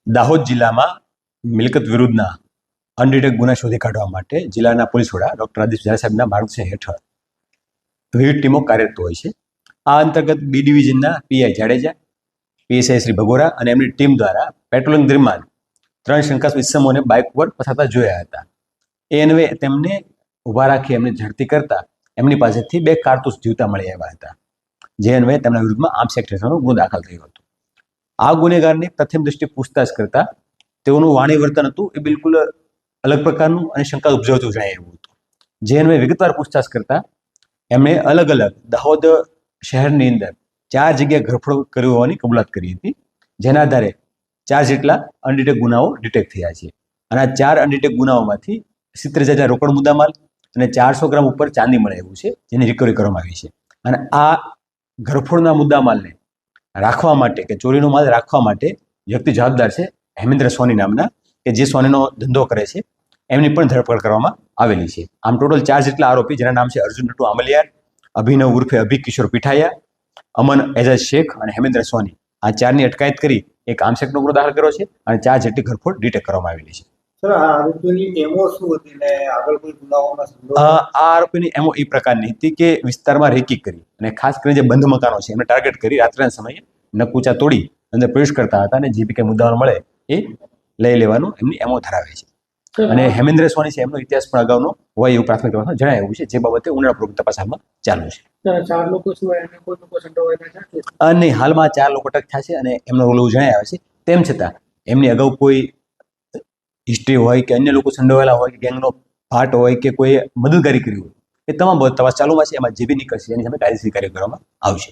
દાહોદ જિલ્લામાં મિલકત વિરુદ્ધના અનડિટેક ગુના શોધી કાઢવા માટે જિલ્લાના પોલીસ વડા ડોક્ટર આદિશ ઝાલા સાહેબના માર્ગદર્શન હેઠળ વિવિધ ટીમો કાર્યરત હોય છે. આ અંતર્ગત બી ડિવિઝનના પીઆઈ જાડેજા, પીએસઆઈ શ્રી ભગોરા અને એમની ટીમ દ્વારા પેટ્રોલિંગ દરમિયાન 3 શંકાસ્પદ ઇસમોને બાઇક પર પસારતા જોયા હતા. એ અન્વયે તેમને ઊભા રાખી એમને ઝડપી કરતા એમની પાસેથી 2 કારતૂસ જીવતા મળી આવ્યા હતા. જે અન્વયે તેમના વિરુદ્ધમાં આર્મ્સ એક્ટ હેઠળનો ગુનો દાખલ થયો હતો. આ ગુનેગારની પ્રથમ દ્રષ્ટિએ પૂછતાછ કરતા તેઓનું વાણી વર્તન હતું એ બિલકુલ અલગ પ્રકારનું અને શંકા ઉપજાવતું જણાય એવું હતું. જે અન્વયે વિગતવાર પૂછતાછ કરતા એમણે અલગ અલગ દાહોદ શહેરની અંદર 4 જગ્યાએ ઘરફોડ કર્યો હોવાની કબૂલાત કરી હતી. જેના આધારે 4 જેટલા અનડિટેક ગુનાઓ ડિટેક્ટ થયા છે. અને આ 4 અનડિટેક ગુનાઓમાંથી 70,000 રોકડ મુદ્દામાલ અને 400 ગ્રામ ઉપર ચાંદી મળે એવું છે, જેની રિકવરી કરવામાં આવી છે. અને આ ઘરફોડના મુદ્દામાલને રાખવા માટે કે ચોરીનો માલ રાખવા માટે વ્યક્તિ જવાબદાર છે હેમેન્દ્ર સોની નામના, કે જે સોનીનો ધંધો કરે છે. એમની પણ ધરપકડ કરવામાં આવેલી છે. આમ ટોટલ 4 જેટલા આરોપી, જેના નામ છે અર્જુન નટુ આમલિયાર, અભિનવ ઉર્ફે અભી કિશોર પીઠાયા, અમન એજાજ શેખ અને હેમેન્દ્ર સોની, આ 4ની અટકાયત કરી એક આર્મ્સ એક્ટનો ગુનો દાખલ કર્યો છે અને 4 જેટલી ઘરફોડ ડિટેક્ટ કરવામાં આવેલી છે. સર, આ આરોપીની એમો શું હતી ને આગળ કોઈ ગુનાઓમાં સંડોવાયેલા? આ આરોપીની એમો એ પ્રકારની હતી કે વિસ્તારમાં રેકી કરી અને ખાસ કરીને જે બંધ મકાનો છે એમને ટાર્ગેટ કરી રાત્રિના સમયે નકુચા તોડી અંદર પ્રવેશ કરતા હતા અને જે બી કંઈ મુદ્દાઓ મળે એ લઈ લેવાનું એમની એમો ધરાવે છે. અને હેમેન્દ્ર સોની છે એમનો ઇતિહાસ પણ અગાઉનો હોય એવું પ્રાથમિક તપાસમાં જણાયું છે, જે બાબતે ઊંડાણપૂર્વક તપાસ હાલમાં ચાલુ છે. 4 લોકો સિવાય અન્ય કોઈ લોકો સંડોવાયેલા છે? અને હાલમાં 4 લોકો અટક થયા છે અને એમનો રોલ જણાય છે. તેમ છતાં એમની અગાઉ કોઈ હિસ્ટ્રી હોય કે અન્ય લોકો સંડોવાયેલા હોય કે ગેંગનો પાર્ટ હોય કે કોઈ મદદગારી કરી હોય, એ તમામ બાબત તપાસ ચાલુમાં છે. એમાં જે બી નીકળશે એની સામે કાયદેસર કાર્ય કરવામાં આવશે.